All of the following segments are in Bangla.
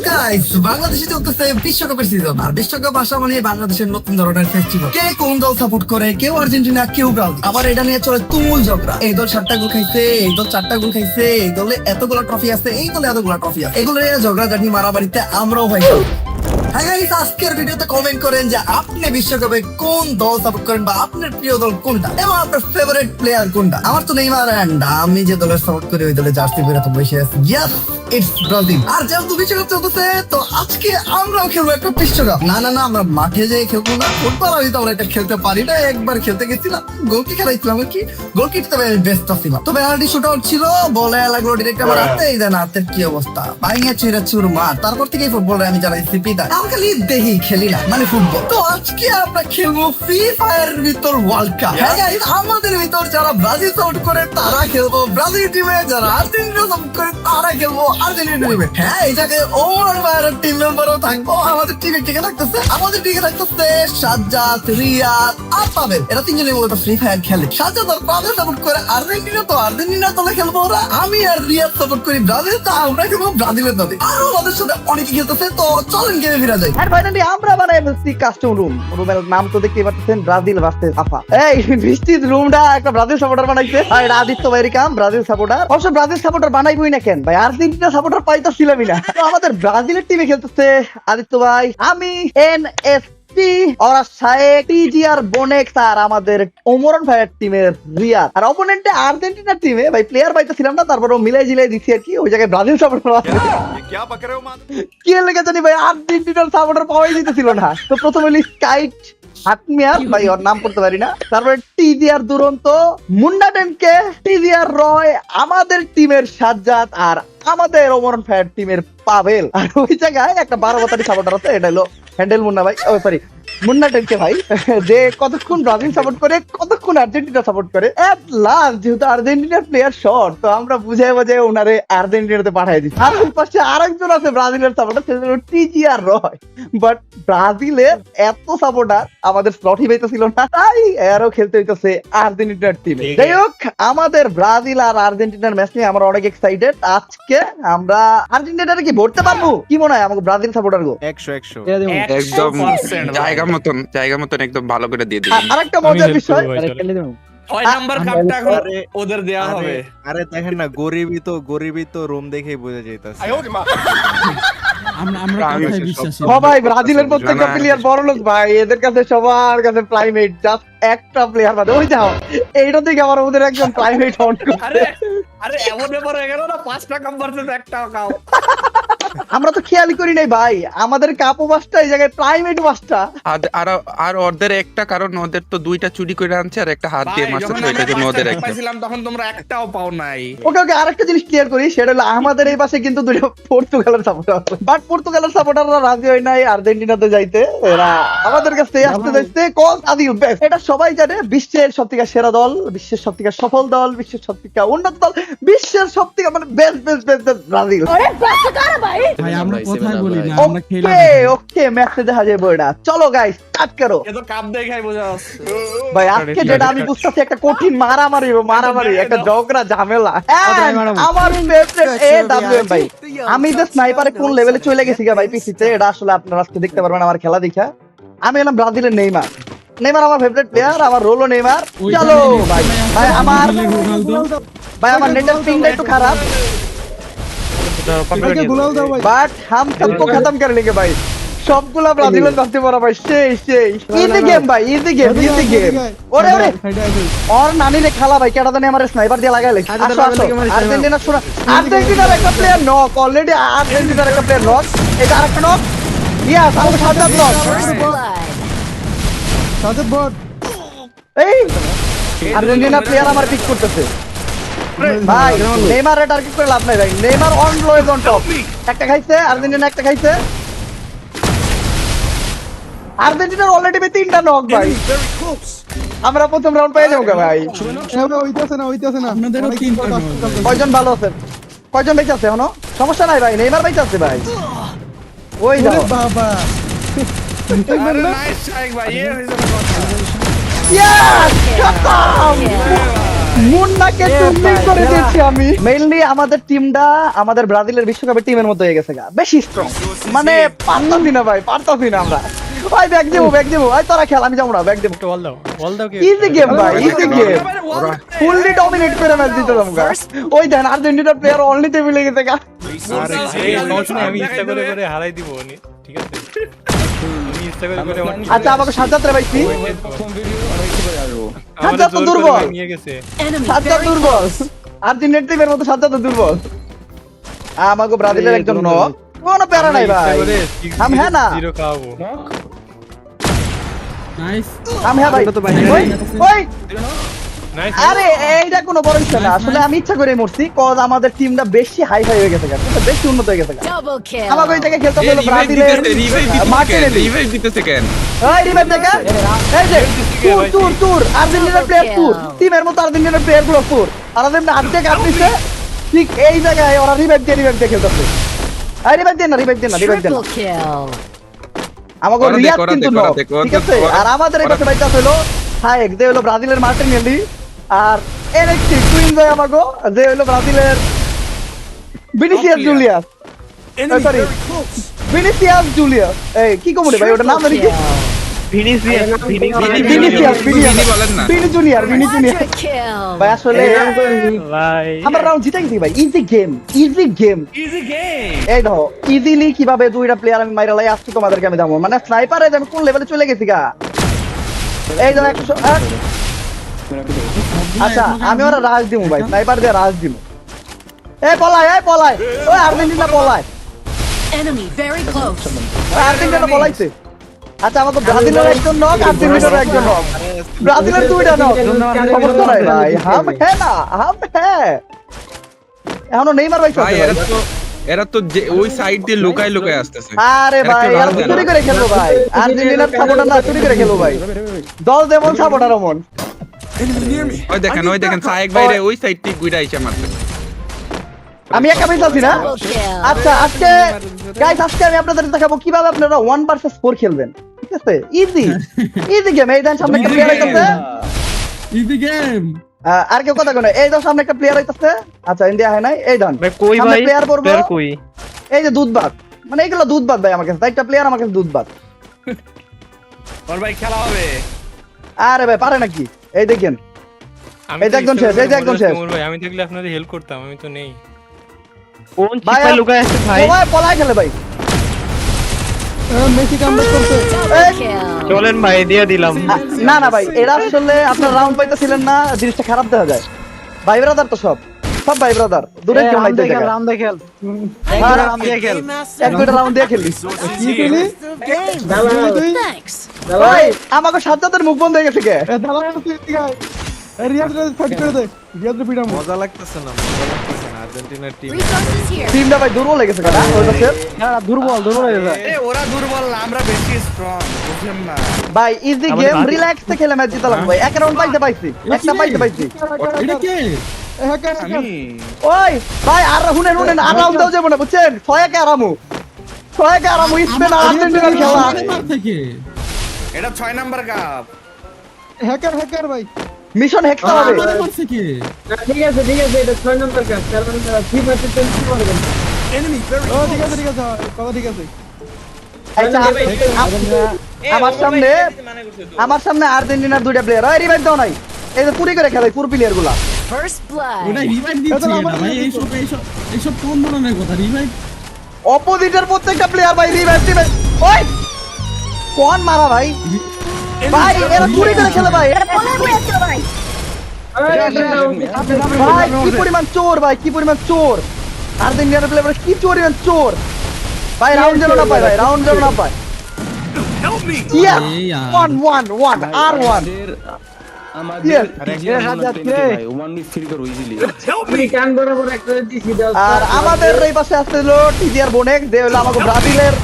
গাইস, বাংলাদেশে চলতেছে বিশ্বকাপের সিজন। আর বিশ্বকাপ আসা মানে বাংলাদেশের নতুন ধরনের ফেস্টিভ্যাল। কে কোন দল সাপোর্ট করে, কেউ আর্জেন্টিনা, কেউ ব্রাজিল। আবার এটা নিয়ে চলে তুমুল ঝগড়া। এই দল 7টা গোল খাইছে, এই দল 4টা গোল খাইছে, এই দলে এতগুলো ট্রফি আছে, এই দলে এতগুলো ট্রফি আছে। এগুলো নিয়ে ঝগড়া জানি মারামারিতে আমরাও ভাই। হ্যাঁ গাইস, আজকের ভিডিওতে কমেন্ট করেন যে আপনি বিশ্বকাপে কোন দল সাপোর্ট করেন বা আপনার প্রিয় দল কোনটা এবং আপনার ফেভারিট প্লেয়ার কোনটা। আমার তো নেইমার, এন্ড আমি যে দলের সাপোর্ট করি ওই দলে জার্সি পরে তো বসে আছি। Yes, it's Brazil. আর যেহেতু বিশ্বকাপ চলতেছে তো আজকে আমরাও খেলবো একটা বিশ্বকাপ। না না না, আমরা মাঠে যেয়ে খেলবো না, ফুটবল আমি তো আমরা এটা খেলতে পারি না। একবার খেলতে গেছিলাম, গোলকি খেলাইছিলাম আর কি, গোলকিট তবে বেস্ট ছিলাম। তবে আরডি শুট আউট ছিল, বলে লাগলো ডিরেক্ট আমার হাতে। এই দেন হাতের কি অবস্থা, ভাঙে ছিঁড়ে চুরমার। তারপর থেকে ফুটবলে আমি চালাইছি পিতা। আমি খালি দেখি, খেলি না, মানে ফুটবল। তো আজকে আমরা খেলবো ফ্রি ফায়ার ভিতর ওয়ার্ল্ড কাপ। হ্যাঁ গাইস, আমাদের ভিতর যারা ব্রাজিল সাপোর্ট করে তারা খেলবো ব্রাজিল টিমে, যারা আর্জেন্টিনা সাপোর্ট করে তারা খেলবো আর্জেন্টিনা টিমে। হ্যাঁ, এই জায়গায় ওমর ভাইয়ের টিম মেম্বারও থাকবো। আমাদের টিমে টিকে থাকতেছে, আমাদের টিকে থাকতেছে সাজ্জাদ, রিয়াদ আর পাবেল। এরা তিনজনই মূলত ফ্রি ফায়ার খেলে। সাজ্জাদ আর পাবেল সাপোর্ট করে আর্জেন্টিনা, তো আর্জেন্টিনা দলে খেলবো ওরা। আমি আর রিয়াদ সাপোর্ট করি ব্রাজিল, তো আমরা খেলবো ব্রাজিলের দলে। আরো আমাদের সাথে অনেকে খেলতেছে, তো চলেন গেমে ফিরে যাই। আর ফাইনালি আমরা বানাই ফেলছি কাস্টম রুম। রুমের নাম তো দেখতে পাচ্ছেন, ব্রাজিল ভার্সেস আফা। এই বৃষ্টির রুমটা একটা ব্রাজিল সাপোর্টার বানাইছে। আর এটা আদিত্য ভাইয়ের কাম, ব্রাজিল সাপোর্টার। অবশ্য ব্রাজিল সাপোর্টার বানাইবই না কেন ভাই, আর্জেন্টিনা সাপোর্টার পাইতাছিলামই না। তো আমাদের ব্রাজিলের টিমে খেলতেছে আদিত্য ভাই, আমি, NS ওরা শায়েক, টিজিআর, বোনেক্স আর আমাদের ওমরন ভাইয়ের টিমের রিয়াদ। আর অপোনেন্টে আর্জেন্টিনার টিমে ভাই প্লেয়ার পাইতেছিলাম না, তারপর মিলাই জিলাই দিচ্ছি আর কি। ওই জায়গায় ব্রাজিল সাপোর্টার কি লেগে জানি ভাই, আর্জেন্টিনার সাপোর্টার পাওয়াই দিতেছিল না। তো প্রথমে হলি স্কাইট হাতমিয়ার ভাই, ওর নাম করতে পারি না। তারপরে টিজিআর দুরন্ত, মুন্ডা টেনকে, টিজিআর রয়, আমাদের টিমের সাজ্জাদ আর আমাদের ওমরন ভাইয়ের টিমের পাবেল। আর ওই জায়গায় একটা 12 বাতারি সাপোর্টার আছে, এটা হলো হ্যান্ডেল মুন্না ভাই, ও সরি মুন্না টেনকে ভাই, যে কতক্ষণ ব্রাজিল সাপোর্ট করে কতক্ষণ আর্জেন্টিনা সাপোর্ট করে। এট লাস্ট যেহেতু আর্জেন্টিনার প্লেয়ার শর্ট, তো আমরা বুঝাই বাজায় ওনারে আর্জেন্টিনাতে পাঠিয়ে দিচ্ছি। আর ওই পাশে আরেকজন আছে ব্রাজিলের সাপোর্টার, সেটা হলো টিজিআর রয়। বাট ব্রাজিলের এত সাপোর্টার আমাদের স্লটই পাইতেছিল না, তাই এরও খেলতে হইতেছে আর্জেন্টিনার টিমে। যাই হোক, আমাদের ব্রাজিল আর আর্জেন্টিনার ম্যাচ নিয়ে আমরা অনেক এক্সাইটেড। আজকে আমরা আর্জেন্টিনারে কি ভরতে পারবো, কি মনে হয় আমাকে ব্রাজিল সাপোর্টার গো? 100 একদম জায়গা মতন একদম ভালো করে দিয়ে দিবি। আরেকটা মজার বিষয়, 6 নাম্বার কাপটা এখন ওদের দেয়া হবে। আরে দেখেন না, গরিবই তো রুম দেখেই বোঝা যাইতাছে। সবাই ব্রাজিলের প্রত্যেকটা প্লেয়ার বড় লোক ভাই, এদের কাছে সবার কাছে প্রাইমেট জাস্ট একটা প্লেয়ার বাদে। ওই যাও, এইটা থেকে আমার ওদের একজন প্রাইমেট অন করছে। আরে এমন ব্যাপার হয়ে গেল না, 5টা কাপ ভার্সেস একটা কাপ। আমরা তো খেয়ালই করি নাই ভাই, আমাদের কাপও 5টা, এই জায়গায় প্রাইমেট 5টা। আর ওদের একটা কারণ, ওদের তো 2টা চুরি করে আনছে আর একটা হাত দিয়ে মারছে, তো এটার জন্য ওদের একটা পাইছিলাম, তখন তোমরা একটাও পাও নাই। ওকে ওকে, আরেকটা জিনিস ক্লিয়ার করি, সেটা হলো আমাদের এই পাশে কিন্তু দুটো পর্তুগালের সাপোর্টার, বাট পর্তুগালের সাপোর্টাররা রাজি হয় নাই আর্জেন্টিনাতে যাইতে। এরা আমাদের কাছে আসতে যাইতে কজ আদিউ বেস্ট। এটা সবাই জানে, বিশ্বের সবথেকে সেরা দল, বিশ্বের সবথেকে সফল দল, বিশ্বের সবথেকে উন্নত দল, বিশ্বের সবথেকে মানে বেস্ট বেস্ট বেস্ট ব্রাজিল। ভাই আমরা কথাই বলি না, আমরা খেলা ওকে ওকে, ম্যাচে দেখা যাবে এটা। চলো গাইস, স্টার্ট করো। এ তো কাপ দেখাই বোঝা যাচ্ছে ভাই আজকে যেটা আমি বুঝতেছি, একটা কঠিন মারামারি, একটা ঝগড়া ঝামেলা। আমার ফেভারিট AWM ভাই, আমি যে স্নাইপারে কোন লেভেলে চলে গেছি গা ভাই পিসিতে, এটা আসলে আপনারা আজকে দেখতে পারবেন আমার খেলা দেখা। আমি হলাম ব্রাজিলের নেইমার। নেইমার আমার ফেভারিট প্লেয়ার, আমার রোলও নেইমার। চলো ভাই, ভাই আমার নেটের পিংটা একটু খারাপ, বাট হাম সবকো খতম করে লেগে ভাই। সবগুলা ব্রাজিলের জানতে পারা ভাই, সেই ইজি গেম ভাই, ইজি গেম। ওরে ওরে, ওর নানি রে খালা ভাই, কেডা জানি আমার স্নাইপার দিয়ে লাগাইলে। আসো আসো, আর্জেন্টিনা শুনো, আর্জেন্টিনার একটা প্লেয়ার নক, অলরেডি আর্জেন্টিনার একটা প্লেয়ার নক, এটা আরেকটা নক। ইয়েস, আমাদের সাজ্জাদ নক। সাজ্জাদ বট, এই আর্জেন্টিনা প্লেয়ার আমার পিক করতেছে ভাই। নেইমার টার্গেট করে লাভ নাই ভাই, নেইমার অন লোয়েজ অন টপ। একটা খাইছে আর্জেন্টিনা, একটা খাইছে আর্জেন্টিনার অলরেডি 3টা নক ভাই। আমরা প্রথম রাউন্ড পেয়ে যাবো ভাই। হইতাছে না আপনাদেরও 3টা নক। কয়জন ভালো আছে, কয়জন বেঁচে আছে এখনো? সমস্যা নাই ভাই, নেইমার বেঁচে আছে ভাই। ওই যাও বাবা, নাইস স্ট্রাইক ভাই, এই হইছে কথা। ইয়েস, খতম। মুন্নাকে টুকলি করে দিয়েছি আমি। মেইনলি আমাদের টিমটা আমাদের ব্রাজিলের বিশ্বকাপের টিমের মতো হয়ে গেছে গা, বেশি স্ট্রং, মানে পারতাছি না ভাই, পারতাছি না আমরা। ভাই ব্যাগ দেবো, ভাই তোরা খেল, আমি যাবো না, ব্যাগ দেবো। ইজি গেম ভাই, ইজি গেম, ফুললি ডমিনেট করে ম্যাচ দিতে আমরা। ওই দেন আর্জেন্টিনার প্লেয়ার অনলি টেবিলে গেছে গা। আমি ইচ্ছা করে হারাই দিব ঠিক আছে, আমি ইচ্ছা করে আচ্ছা আমাকে সাজ্জাদ রে ভাইছি, সাজ্জাদ তো দুর্বল, নিয়ে গেছে। সাজ্জাদ দুর্বল, আর্জেন্টিনার টিমের মতো সাজ্জাদ তো দুর্বল। আমাকে ব্রাজিলের একজন নক, কোনো প্যারা নাই ভাই, আমি হ্যাঁ না, জিরো খাওয়াবো। নাইস আমি হ্যাঁ ভাই। ওই, ওই নাইস। আরে এইটা কোনো বড় বিষয় না, আসলে আমি ইচ্ছা করে মরছি, কজ আমাদের টিমটা বেশি হাই ফাই হয়ে গেছে গা, বেশি উন্নত হয়ে গেছে গা। Double kill. আমাকে ওই জায়গায় খেলতে এই হলো ব্রাজিলের মার্টিনেলি। রিভাইভ দিতেছে কেন? এই রিভাইভ দেখা, এই যে তুর আর্জেন্টিনার প্লেয়ার তুর, টিমের মতো আর্জেন্টিনার প্লেয়ার গুলো তুর, আর ওদের আর্ধেক আপনিছে ঠিক এই জায়গায় ওরা রিভাইভ দিয়ে খেলতেছে। এই রিভাইভ দেন না, রিভাইভ দেন না। Triple kill. আমাকে করা দে, রিয়াদ করা দে, কিন্তু করা নক, দে, করা ঠিক দে, আছে। করা- আর আমাদের এই পাশে বাইটা হলো হাইক, যে হলো ব্রাজিলের মার্টিনেলি, আর এনএক্সটি টুইন যায় আমাকে, যে হলো ব্রাজিলের Vinicius Julius, sorry Vinicius Julius. এই কি কমরে ভাই ওটা নাম জানি কি? ভিনিসিয়াস, ভিনি বলেন না। Vini junior. Quadra kill. ভাই আসলে আমরা রাউন্ড জিতে গেছি ভাই, ইজি গেম। Easy game. এই দেখো ইজিলি কিভাবে দুইটা প্লেয়ার আমি মাইরা লাই আসছি তোমাদেরকে আমি দামো, মানে স্নাইপারে আমি কোন লেভেলে চলে গেছি গা। এই দেখো 108। আচ্ছা আমি ওরা রাজ দিমু ভাই, স্নাইপার দিয়ে রাজ দিমু। এই পলায় ওই আর্জেন্টিনা পলায়, Enemy very close. ওই আর্জেন্টিনা পলাইছে। আচ্ছা আমাকে ব্রাজিলের একজন নক, আর্জেন্টিনার একজন নক, ব্রাজিলের দুইটা নক। সমস্যা নাই ভাই, হাম হ্যাঁ না, হাম হ্যাঁ। এখনো নেইমার ভাই ভাই চলছে ভাই। এরা তো যে ওই সাইড দিয়ে লুকায় আসতেছে। আরে ভাই একটা আর রান দেন। চুরি করে খেলবো ভাই, আর্জেন্টিনার সাপোর্টার না, চুরি করে খেলবো ভাই, দল যেমন সাপোর্টার অমন। ওই দেখেন সায়েক ভাইরে ওই সাইড থেকে ঘুরে আইসা মারতে। আমি একা বেঁচে আছি না। Double kill. আচ্ছা আজকে গাইস, আজকে আমি আপনাদের দেখাবো কিভাবে আপনারা 1 ভার্সেস 4 খেলবেন, ঠিক আছে? Easy game. এই দেন সামনে একটা প্লেয়ার আইতাছে, ইজি গেম আর কেউ কথা কয়, এই দাও সামনে একটা প্লেয়ার আইতাছে। আচ্ছা ইন্ডিয়া হয় নাই, এই দান কই ভাই প্লেয়ার পড়বো, প্লেয়ার কই? এই যে দুধ ভাত, মানে এইগুলো দুধ ভাত ভাই, আমার কাছে একটা প্লেয়ার, আমার কাছে দুধ ভাত। ওর ভাই খেলা হবে। আরে ভাই পারে নাকি? এই দেখেন আমি এই যে একজন শেষ, এই যে একজন শেষ। ভাই আমি থাকলে আপনাদের হেল্প করতাম, আমি তো নেই। ভাই লুকায় আছে ভাই, সবাই পলায় খেলে ভাই। মেসি কামব্যাক করছে। Double kill. চলেন ভাই দিয়ে দিলাম। না না ভাই, এরা আসলে আপনার রাউন্ড পাইতেছিলেন না, জিনিসটা খারাপ দেখা যায়। ভাই ব্রাদার তো সব ভাই ব্রাদার, দূরে কেউ নাই দেখা। রাম দিয়ে খেল। রাম দিয়ে খেল, এক দুইটা রাউন্ড দিয়ে খেলি। কি খেলি Thanks. ভাই আমাকে সাজ্জাদের মুখ বন্ধ হয়ে গেছে কে? রিয়াদ ফাইট করে দে, রিয়াদ পিটাম। মজা লাগতেছে না আর্জেন্টিনার টিম। Resources here. টিমটা ভাই দুর্বল হয়ে গেছে কেন? ওই পাশে দুর্বল হয়ে যায়। এ ওরা দুর্বল না, আমরা বেশি স্ট্রং, বুঝলেন না? ভাই ইজি গেম, রিল্যাক্স এ খেলে ম্যাচ জিতলাম ভাই। এক রাউন্ড পাইছি, একটা পাইছি। এটা কে আমি ওই ভাই আর শুনেন আর রাউন্ড দাও যাবো না, বুঝছেন? 6-1 আরামু স্পেন আর আর্জেন্টিনার খেলা। আমার থেকে এটা 6 নাম্বার কাপ। হ্যাকার ভাই মিশন হেক্সা হবে। আমার থেকে আচ্ছা, আমার সামনে আর্জেন্টিনার দুইটা প্লেয়ার, ওই রিভাইভ দাও নাই, এই যে পুরি করে খেলে পুরো প্লেয়ার গুলা। First blood. ওটা রিভাইভ দিচ্ছে না ভাই, এইসব কোন ধরনের কথা রিভাইভ? অপোজিটের প্রত্যেকটা প্লেয়ার ভাই রিভাইভ দিবে। ওই কোন মারা ভাই, ভাই এরা পুরি করে খেলে ভাই। ভাই কি পরিমাণ চোর ভাই, কি পরিমাণ চোর আর্জেন্টিনার প্লেয়ার, কি পরিমাণ চোর ভাই। রাউন্ড যেন না পায় ভাই, রাউন্ড যেন না পায়। Yes, 1-1 R1 Yes. আর আমাদের এই পাশে আসছিল টিজিআর বোনেক, যে হলো আমাকে ব্রাজিলের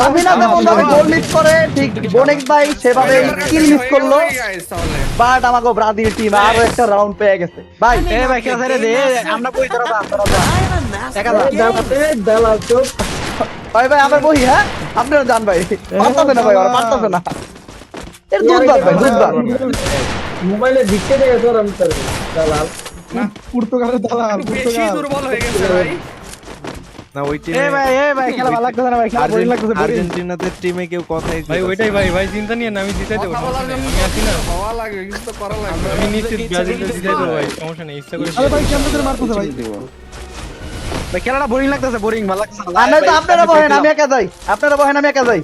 রাবিনা যেমন ভাবে গোল মিস করে, ঠিক বোনেক ভাই সেভাবে কিল মিস করলো। Guys, তাহলে বাট আমাকে ব্রাজিল টিম আরো একটা রাউন্ড পেয়ে গেছে ভাই। ভাই খেলা রে দে, আমরা কই তোরা ভাই ভাই আমার বহি, হ্যাঁ আপনারা জান ভাই, পারতাছে না ভাই, ওরা পারতাছে না। এর দুধ ভাত ভাই, দুধ ভাত। পর্তুগালের দালাল বেশি পর্তুগাল দুর্বল হয়ে গেছে ভাই। না ওই এ টিমে ভাই খেলা ভালো লাগতেছে না ভাই, খেলা boring লাগতেছে, boring। আর্জেন্টিনাদের টিমে কেউ কথাই ভাই ওইটাই ভাই ভাই চিন্তা নিয়ে না, আমি জিতাই দেবো, কথা বলার জন্য আমি আছি না, হওয়া লাগে, কিছু তো করা লাগবে। আমি নিশ্চিত ব্রাজিলকে জিতাই দেবো ভাই, সমস্যা নেই, ইচ্ছা করে আরে ভাই কেমন করে মারতেছে ভাই ভাই খেলাটা boring লাগতেছে, boring, ভালো লাগতেছে না। আর নয়তো আপনারা বহেন, আমি একা যাই। আপনারা বহেন, আমি একা যাই।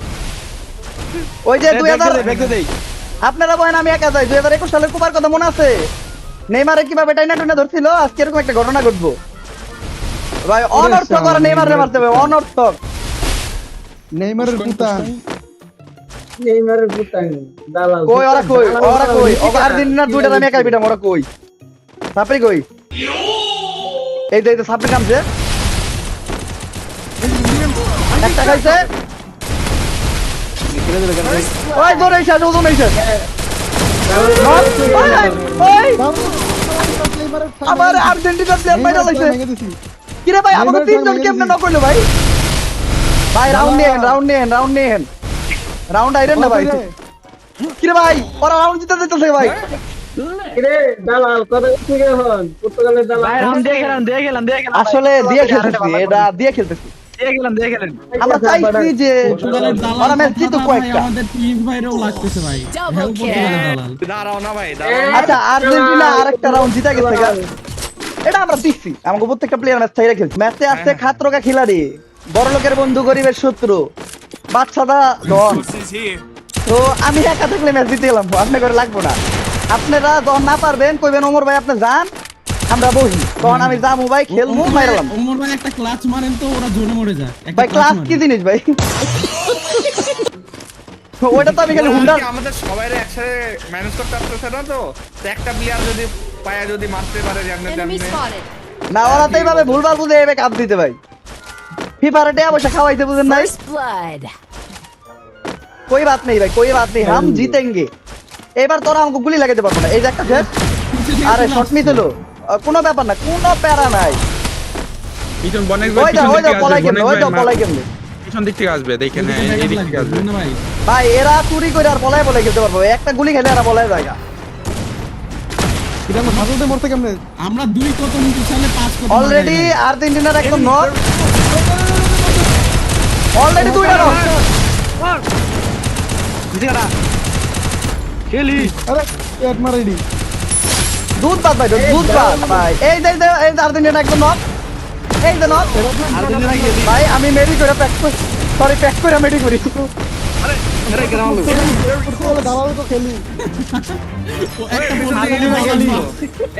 ওই যে 2000 আপনারা বহেন, আমি একা যাই। 2021 সালের কুপার কথা মনে আছে? নেইমারে কিভাবে টাইনা টুনা ধরছিল, আজকে এরকম একটা ঘটনা ঘটবো ভাই। অনর্থক করে নেইমারে মারতে হবে, অনর্থক। নেইমারের পুতান কই ওরা কই, ওরা কই? ওকে আর্জেন্টিনার দুইটা আমি একাই পিটাম, ওরা কই? সাপরি কই? এই যে সাপরি নামছে, একটা খাইছে। ওই দৌড়ে এসে, ওজন এসে। আবার আর্জেন্টিনার প্লেয়ার বাইরে লাইছে। কিরে ভাই, আমাকে তিনজন কেমনে নক করলো ভাই? ভাই রাউন্ড নিয়েন, রাউন্ড নিয়েন, রাউন্ড নিয়েন, রাউন্ড আইরেন না ভাই। কিরে ভাই, ওরা রাউন্ড জিতে দিতেছে ভাই। আসলে দিয়ে খেলতেছি, এটা দিয়ে খেলতেছি। আমরা চাইছি যে পর্তুগালের দালাল ওরা ম্যাচ জিতুক ভাই, কয়েকটা। আমাদের টুইন ভাইরেও লাগতেছে ভাই Double হ্যাঁ, পর্তুগালের kill. দালাল দাঁড়াও না ভাই, দাঁড়াও। আচ্ছা আর্জেন্টিনা আরেকটা রাউন্ড জিতে গেছে গা। এটা আমরা দিচ্ছি, আমাকে প্রত্যেকটা প্লেয়ার ম্যাচ চাইরা খেলছে। ম্যাচে আসছে খাতরকা খিলাড়ি, বড় লোকের বন্ধু, গরিবের শত্রু, বাচ্চাদা ডন। তো আমি একা থাকলে ম্যাচ জিতে গেলাম, আপনার করে লাগবো না। আপনারা যখন না পারবেন কইবেন ওমর ভাই আপনি যান, আমরা বহি, তখন আমি যাবো ভাই, খেলবো, মাইরালাম। ওমর ভাই একটা ক্লাচ মারেন তো ওরা জোনে মরে যায় একটা ভাই ক্লাস কি জিনিস ভাই? ওটা তো আমি খালি হুন্ডা। আমাদের সবাইরে একসাথে ম্যানেজ করতে পারতেছে না তো, তো একটা প্লেয়ার যদি পায়া যদি মারতে পারে যেমনে Enemy তেমনে। spotted. না ওরা তো এইভাবে ভুলভাল বুঝে এবে কাপ দিতে ভাই। ফিফারে টাকা পয়সা খাওয়াইতে বুঝেন নাই? First blood. कोई बात नहीं भाई, कोई बात नहीं, हम जीतेंगे। এবার তোরা আমাকে গুলি লাগাতে পারবো না। এই যে একটা শেষ, আরে শট মিস হলো, কোনো ব্যাপার না, কোনো প্যারা নাই। পিছন বনেক ওই যা, ওই যা পলাই কেমনে, ওই যা পলাই কেমনে। পিছন দিক থেকে আসবে, দেখেন এই দিক থেকে আসবে। না ভাই ভাই এরা চুরি করে আর পলাই পলাই খেলতে পারবো, একটা গুলি খেলে এরা পলাই জায়গা। এটা ভাষাতে মরতে কেমনে আমরা 2 কত মিনিট সালে 5 কত অলরেডি আর্জেন্টিনার একদম নক, অলরেডি দুইটা নক। আরে এক মারাইডি দুধ পাত ভাই, দুধ পাত ভাই। এই যে এই যে আর্জেন্টিনা একদম নক, এই যে নক। ভাই আমি মেডি করে প্যাক করি, সরি প্যাক করে মেডি করি। পর্তুগালের দালাল তো খেলি একটা পর্তুগালের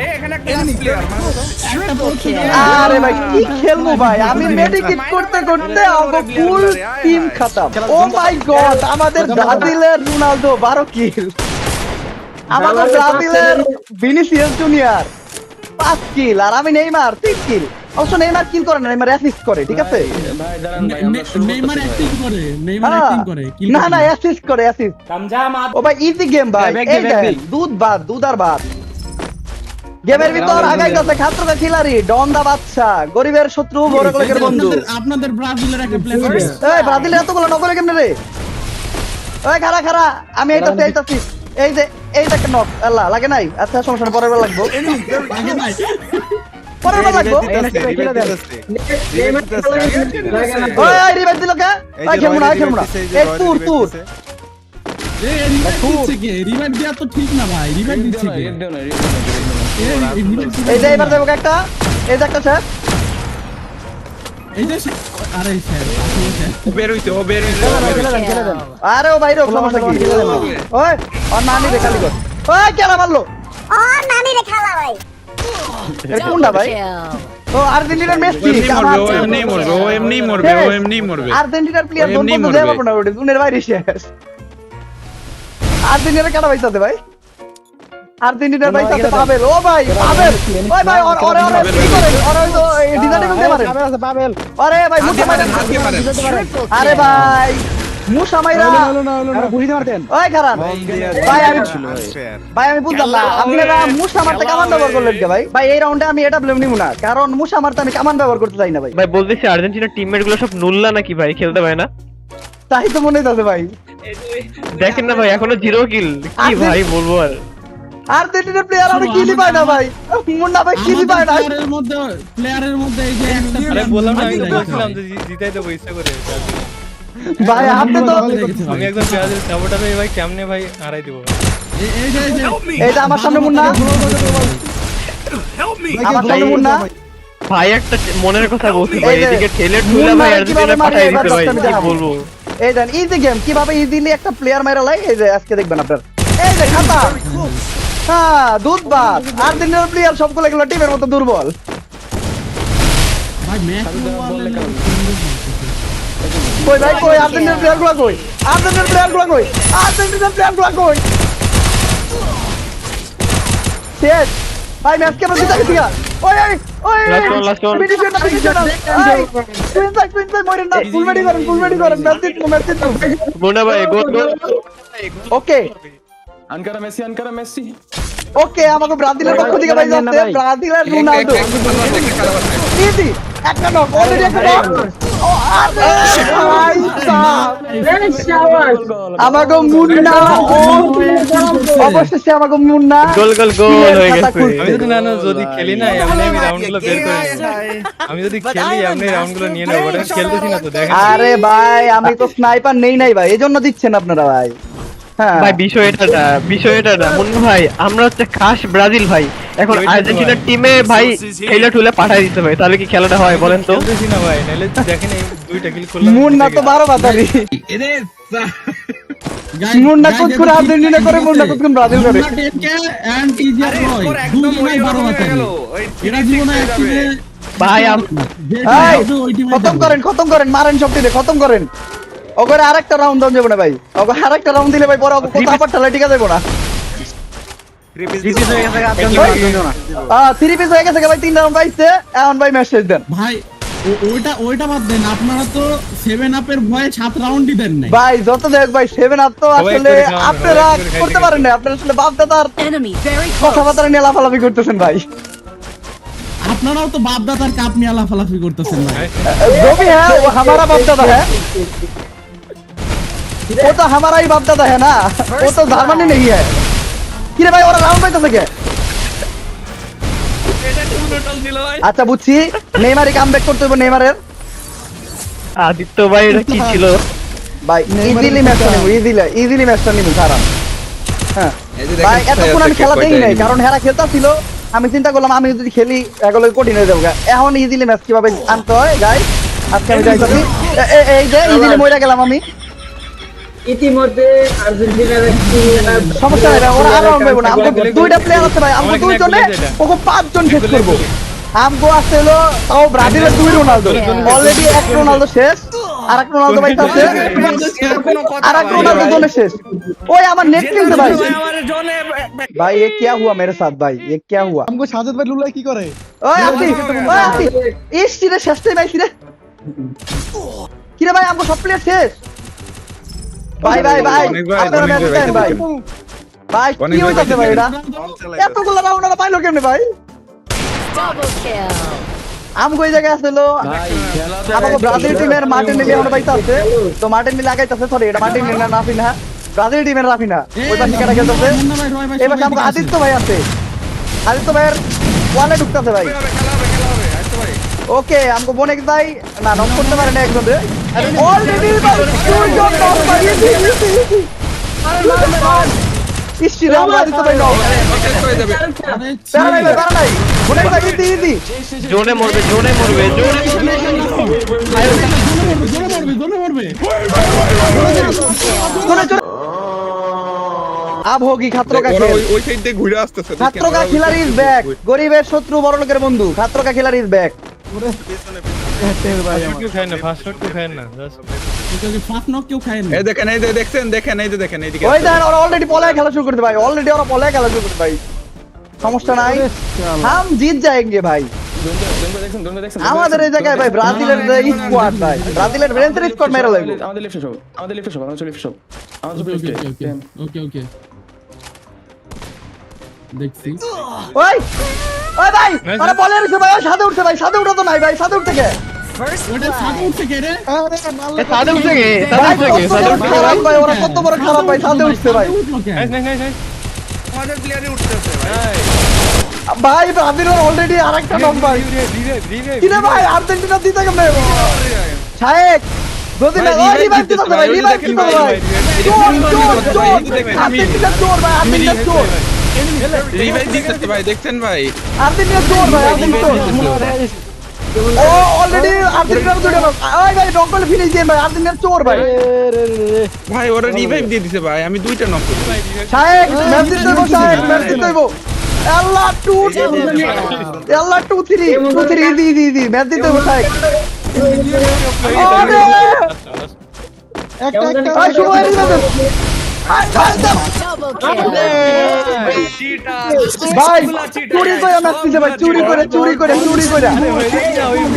এই এখানে একটা প্লেয়ার মারো তো। একটা পর্তুগাল আরে ভাই কি খেলবো ভাই, আমি মেডিকেট করতে করতে আমাকে ফুল টিম খতম। ও মাই গড, আমাদের ব্রাজিলের রোনালদো 12 কিল, আমাদের ব্রাজিলের ভিনিসিয়াস জুনিয়র 5 কিল, আর আমি নেইমার 3 কিল। অবশ্য নেইমার কিল করে না, নেইমার অ্যাসিস্ট করে, ঠিক আছে? নেইমার অ্যাক্টিং করে নেইমার হ্যাঁ। অ্যাক্টিং করে কিল না না অ্যাসিস্ট করে, অ্যাসিস্ট। ও ভাই ইজি গেম ভাই, এই দেখেন দুধ ভাত, দুধ আর ভাত। গেমের ভিতর আগাইতেছে খাতরকা খিলাড়ি, ডন দা বাচ্চা, গরিবের শত্রু, বড় লোকের বন্ধু। আপনাদের ব্রাজিলের একটা প্লেয়ার এই ব্রাজিলের এতগুলো নকলে কেমনে রে? ওই খারা খারা, আমি এইটাছি এইটাছি। এই যে একটা নক, আল্লাহ লাগে নাই। আচ্ছা সমস্যা নেই, পরের বার লাগবো, আগে ভাই পরের বার লাগবো। ওই রিভাইভ দিল কে? ওই খেলবো না, খেলবো না। এই তুর তুর। এ রিভাইভ দিচ্ছে কে রিভাইভ দেয়া তো ঠিক না ভাই রিভাইভ দিচ্ছে কে এই যে এবার দেবো একটা, এই যে একটা স্যার। এই যে আরে স্যার আসলে স্যার ও বের হইছে, ও বের হইছে। Kill. আরে ও বাইরে সমস্যা কি? ওই আর নানি রে খালি কর। ওই কেলা মারলো? এর কোনটা Double ভাই? kill. ও আর্জেন্টিনার মেসি, ও এমনি মরবে, ও এমনি মরবে, ও এমনি মরবে। আর্জেন্টিনার প্লেয়ার ও দোন এমনি বন্ধ মরবে। দেব না, ওটা দুনের বাইরে শেষ। আর্জেন্টিনার কাটা পাইছাতে ভাই, আর্জেন্টিনার পাইছাতে পাবেল। ও ভাই পাবেল, ওই ভাই ওরে ওরে কি করে, ওরে তো ডিজাইন করতে পারে পাবেল। আরে ভাই মুসা মাইরা, হাত দিয়ে মারেন। আরে ভাই মুসা মাইরা বুঝিতে পারতেন। ওই খারাপ ভাই, আমি ভাই আমি বুঝলাম না, আপনারা মুসা মারতে কামান ব্যবহার করলেন কে ভাই? ভাই এই রাউন্ডে আমি এটা ব্লেম নিব না, কারণ মুসা মারতে আমি কামান ব্যবহার করতে চাই না ভাই। ভাই বলতেছি আর্জেন্টিনার টিমমেট গুলো সব নুল্লা নাকি ভাই, খেলতে পারে না? তাই তো মনে হইতাছে ভাই। দেখেন না ভাই এখনো 0 কিল কি ভাই বলবো আর আর্জেন্টিনার প্লেয়ার আমি কিলি পাই না ভাই, মুন্না ভাই কিলি পায় না। প্লেয়ারের মধ্যে এই যে একটা আরে বললাম না, আমি তো ব্রাজিল বলছিলাম যে জিতাই দেবো ইচ্ছা করে। ভাই আপনি তো আমি একদম ব্রাজিল সাপোর্টার হয়ে ভাই কেমনে ভাই হারাই দিব। এই যে আমার সামনে মুন্না, আমার সামনে মুন্না, ভাই একটা মনের কথা বলছি ভাই, এই যে, এদিকে ঠেলে ঠুলে মুন্না ভাই কিভাবে আর্জেন্টিনা মারে পাঠাই এবার দিতে ভাই, আমি কি দেখাবো। বলবো। এই দেন ইজি গেম কিভাবে ইজিলি একটা প্লেয়ার মারা লাই, এই যে আজকে দেখবেন আপনার। এই যে খাতা, হ্যাঁ দুধ ভাত। আর্জেন্টিনার প্লেয়ার সবগুলো এগুলো টিমের মতো দুর্বল। ভাই ম্যাচ কই ভাই কই আর্জেন্টিনার প্লেয়ার গুলো কই, আর্জেন্টিনার প্লেয়ার গুলো কই, আর্জেন্টিনার প্লেয়ার গুলো কই। শেষ ভাই ম্যাচ কেমন জিতা গেছি গা। ওই ওই ওই Last one. মিডিশন এই টুইন সাইড মরেন না, ফুল মেডি করেন ম্যাচ জিতবো, ম্যাচ জিতবো। মোনা ভাই গোল গোল ওকে আনকারা মেসি ওকে, আমাকে ব্রাজিলের পক্ষ থেকে ভাই যাচ্ছে ব্রাজিলের রোনাল্ডো। ইজি একটা নক, অলরেডি একটা নক। ও আরে ভাই আমাকে মুন্না, অবশেষে আমাকে মুন্না গোল গোল গোল হয়ে গেছে। আমি যদি না যদি খেলি না এমনি আমি রাউন্ডগুলো বের করে নেব। আমি যদি খেলি এমনি রাউন্ডগুলো নিয়ে নেব, ওটা খেলতেছি না তো দেখেন। আরে ভাই আমি তো স্নাইপার নেই নাই ভাই, এজন্য দিচ্ছেন আপনারা ভাই। হ্যাঁ ভাই বিষয় এটা না মুন্না ভাই, আমরা হচ্ছে খাস ব্রাজিল ভাই, এখন ওইটা তো আর্জেন্টিনার ভাই। টিমে ভাই খেলে ঠুলে পাঠাই দিতে ভাই, তাহলে কি খেলাটা হয় বলেন তো। খেলতেছি না ভাই, নাহলে দেখেন এই দুইটা কিল করলাম। মুন্না তো 12 বাতারি, মুন্না কোচ করে আর্জেন্টিনা করে, মুন্না কোচ করে ব্রাজিল করে। এন্ড ইজিয়ার বয় ওর একদম দুজনেই ওই 12 রকম হয়ে বাতারি। গেল। ওই এরা জীবনে একসাথে ভাই খতম করেন মারেন সব টিমে খতম করেন। ওগরে আরেকটা রাউন্ড দাও যাবে না ভাই, ওগরে আরেকটা রাউন্ড দিলে ভাই পরে কোথা আবার ঠেলা ঠিক আছে না। থ্রি পিস হয়ে গেছে ভাই, 3 রাউন্ড পাইছে এখন ভাই ম্যাচ শেষ দেন ভাই ওইটা বাদ দেন, আপনারা তো 7 আপের ভয়ে 7 রাউন্ডই দেন নাই। ভাই। যত দেখ ভাই 7 আপ তো সবাই আসলে করে খাওয়ান, আপনারা সবাই করে খাইতে করতে পারেন না, আপনারা আসলে বাপ দাদার Enemy very close. কথাবার্তা নিয়ে লাফালাফি করতেছেন ভাই। আপনারাও তো বাপদাদার কাপ নিয়ে লাফালাফি করতেছেন ভাই। जो भी है वो हमारा बाप दादा है, वो तो हमारा ही बाप दादा है ना, वो तो जर्मनी नहीं है। কিরে ভাই ওরা রাউন্ড পাইতেছে কে? আচ্ছা বুঝছি, নেইমারই কামব্যাক করতে হবে নেইমারের। আদিত্য ভাই এটা কি ছিল ভাই ইজিলি ম্যাচটা নিব, ইজিলি ম্যাচটা নিব সারা। হ্যাঁ ভাই এতক্ষণ আমি খেলা দেই নাই, কারণ হেরা খেলতাছিল, আমি চিন্তা করলাম আমি যদি খেলি এগুলো কঠিন হয়ে যাবে। এখন ইজিলি ম্যাচ কিভাবে আনতে হয় গাইস আজকে আমি যাইতাছি। এই যে ইজিলি মইরা গেলাম আমি। ইতিমধ্যে আর্জেন্টিনার একটি সমস্যা নাই ভাই, ওরা আর রাউন্ড পাইবো না। আমগো দুইটা প্লেয়ার আছে ভাই, আমগো দুইজনে ওকে 5 জন শেষ করব। আমগো আছে হলো তাও ব্রাজিলের 2 রোনালদো, অলরেডি এক রোনালদো শেষ, আর এক রোনালদো ভাই আছে, আর এক রোনালদো জোনে শেষ। ওই আমার নেট কিনতে ভাই। ভাই ये क्या हुआ मेरे साथ भाई, ये क्या हुआ? আমগো সাজেদ ভাই লুলাই কি করে? ওই আসি ইস রে শেষ টাইম আইছি রে। কি রে ভাই আমগো সব প্লেয়ার শেষ। ভাই আপনারা ম্যাচ দেন ভাই। ভাই কি হইতাছে ভাই এটা? এতগুলো রাউন্ড আমরা পাইলো কেমনে ভাই? Double kill. আমগো এই জায়গায় আসলো আমাগো ব্রাজিল টিমের মার্টিনেলি আমরা পাইতা আছে, তো মার্টিনেলি আগাইতাছে, সরি এটা মার্টিনেলি না রাফিনা, ব্রাজিল টিমের রাফিনা ওই পাশে কেটে খেলতেছে। এবার আমগো আদিত্য ভাই আছে, আদিত্য ভাইয়ের ওয়ালে ঢুকতেছে ভাই। ওকে আমগো বনেক ভাই না নক করতে পারে না একজন রে, অলরেডি ভাই দুইজন নক ভাই। ইসি রে আমরা আদিত্য ভাই নক প্যারা নাই ভাই, প্যারা নাই বনেক ভাই ইজি জোনে মরবে জোরে মরবে अब होगी खतरों का खेल। ওই সাইড দিয়ে ঘুরে আসতেছে, खतरों का खिलाड़ी इज बैक, गरीबेर शत्रु बड़ लोकेर बंधु, खतरों का खिलाड़ी इज बैक। কেউ খায় না, ফার্স্ট শট কেউ খায় না, ফার্স্ট নক কেউ খায় না। এই দেখেন এই যে দেখছেন, দেখেন এই যে দেখেন এইদিকে ওই দেখেন ওরা অলরেডি পলায় খেলা শুরু করতে ভাই, অলরেডি ওরা পলায় খেলা শুরু করতে ভাই। সমস্যা নাই, हम जीत जाएंगे भाई। আমাদের এই জায়গায় ভাই ব্রাজিলের যে স্কোয়াড ভাই, ব্রাজিলের ব্রেন্সের স্কোয়াড মেরে লাগবে। আমাদের লিফট শপ, আমাদের লিফট শপ, আমাদের লিফট শপ, আমাদের ওকে দেখছি। ওই ওই ভাই ওরা বলে রইছে ভাই, সাদে উঠছে ভাই, সাদে উঠা তো নাই ভাই, সাদে উঠতে কে? First ওটা ছাদে blood. উঠছে কে রে? সাদে উঠছে কে ভাই কত বড় খারাপ ভাই, ওরা কত বড় খারাপ ভাই, ছাদে উঠছে ভাই। ছাদে উঠলো কে? আমাদের প্লেয়ারই উঠতেছে ভাই। ভাই ব্রাজিল অলরেডি আরেকটা নম্বর। কিরে ভাই আর্জেন্টিনা দিতে কেমনে? শায়েক যদি না ওই রিভাইভ দিতে হবে ভাই, রিভাইভ দিতে হবে ভাই। আর্জেন্টিনা চোর ভাই, আর্জেন্টিনা চোর। রিভাইভ দিতেছে ভাই, দেখছেন ভাই? আর্জেন্টিনা চোর ভাই, আর্জেন্টিনা চোর। ও অলরেডি আর্জেন্টিনা দুটো লোক। ওই ভাই ডঙ্কলে ফিনিশ দিয়ে ভাই, আর্জেন্টিনা চোর ভাই। ভাই ওরা রিভাইভ দিয়ে দিছে ভাই, আমি দুইটা নক করছি। শায়েক ম্যাচ জিততে হইব, শায়েক ম্যাচ জিততে হইব। আল্লাহ 2 আল্লাহ 2 3 ইজি ম্যাচ জিততে হইব শায়েক। আরে একটা ভাই শুরু হয়ে গেছে। Double kill. চিটার। ভাই সবগুলা cheater, চুরি করে ম্যাচ দিছে ভাই, চুরি করে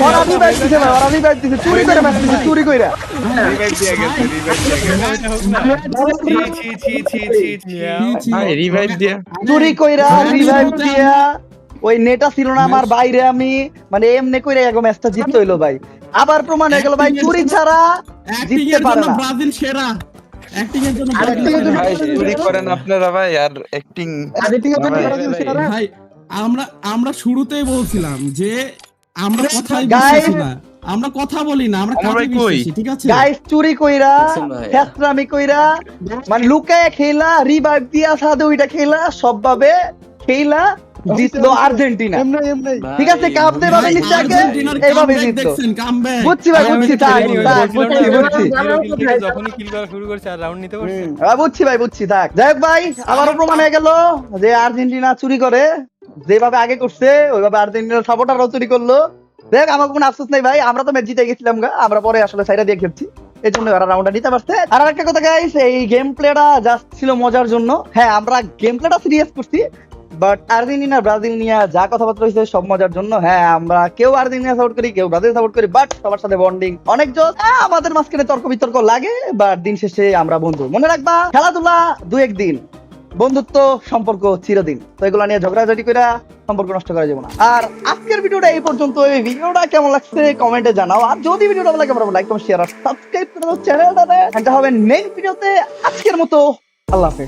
ওরা রিভাইভ দিছে ভাই, ওরা রিভাইভ দিছে, চুরি করে ম্যাচ দিছে, চুরি করে। ভাই রিভাইভ দিয়া চুরি কইরা রিভাইভ দিয়া ওই নেটা ছিল না আমার বাইরে, আমি মানে এমনি কইরা এগো ম্যাচটা জিততে হইলো ভাই। আবার প্রমাণ হয়ে গেল ভাই চুরি ছাড়া অ্যাক্টিং জিততে এর পারে জন্য না। ব্রাজিল সেরা। অ্যাক্টিং এর জন্য ভাই চুরি করেন আপনারা ভাই, আর অ্যাক্টিং ভাই আমরা শুরুতেই বলছিলাম যে আমরা কথাই Guys, বিশ্বাসী না, আমরা কথা বলি না, আমরা আমরা কাজে কই? বিশ্বাসী, ঠিক আছে? গাইস চুরি কইরা ফেসরামি কইরা মানে লুকায় খেলা, রিভাইভ দিয়া সাদে ওইটা খেলা, সবভাবে খেলা জিতলো আর্জেন্টিনা। ঠিক আছে কাপ দে ভাবে নিচ্ছে আগে, আর্জেন্টিনার এইভাবে comeback জিতলো। দেখছেন, comeback। বুঝছি ভাই, বুঝছি থাক থাক, বুঝছি যখনই কিল করা শুরু করছে আর রাউন্ড নিতে পারছে বুঝছি ভাই, বুঝছি থাক। যাই হোক ভাই আবারও প্রমাণ হয়ে গেল যে আর্জেন্টিনা চুরি করে, যেভাবে আগে করছে ওইভাবে আর্জেন্টিনার সাপোর্টাররাও চুরি করলো। দেখ আমার কোনো আফসোস নাই ভাই, আমরা তো ম্যাচ জিতে গেছিলাম গা, আমরা পরে আসলে সাইডা দিয়ে খেলছি, এই জন্য ওরা রাউন্ডটা নিতে পারছে। আর আরেকটা কথা গাইস, এই গেম প্লেটা জাস্ট ছিল মজার জন্য। হ্যাঁ আমরা গেম প্লেটা সিরিয়াস করছি, বাট আর্জেন্টিনা ব্রাজিল নিয়ে যা কথাবার্তা হয়েছে সব মজার জন্য। হ্যাঁ আমরা কেউ আর্জেন্টিনা সাপোর্ট করি, কেউ ব্রাজিল সাপোর্ট করি, বাট সবার সাথে বন্ডিং অনেক জোস। আমাদের মাঝখানে তর্ক বিতর্ক লাগে, বাট দিন শেষে আমরা বন্ধু। মনে রাখবা খেলাধুলা দু একদিন, বন্ধুত্ব সম্পর্ক চিরদিন। তো এগুলো নিয়ে ঝগড়াঝাটি করে সম্পর্ক নষ্ট করা যাবে না। আর আজকের ভিডিওটা এই পর্যন্ত। এই ভিডিওটা কেমন লাগছে কমেন্টে জানাও, আর যদি ভিডিওটা ভালো লাগে লাইক কমেন্ট শেয়ার আর সাবস্ক্রাইব করে দাও চ্যানেলটাতে। দেখা হবে নেক্সট ভিডিওতে। আজকের মতো আল্লাহ হাফেজ।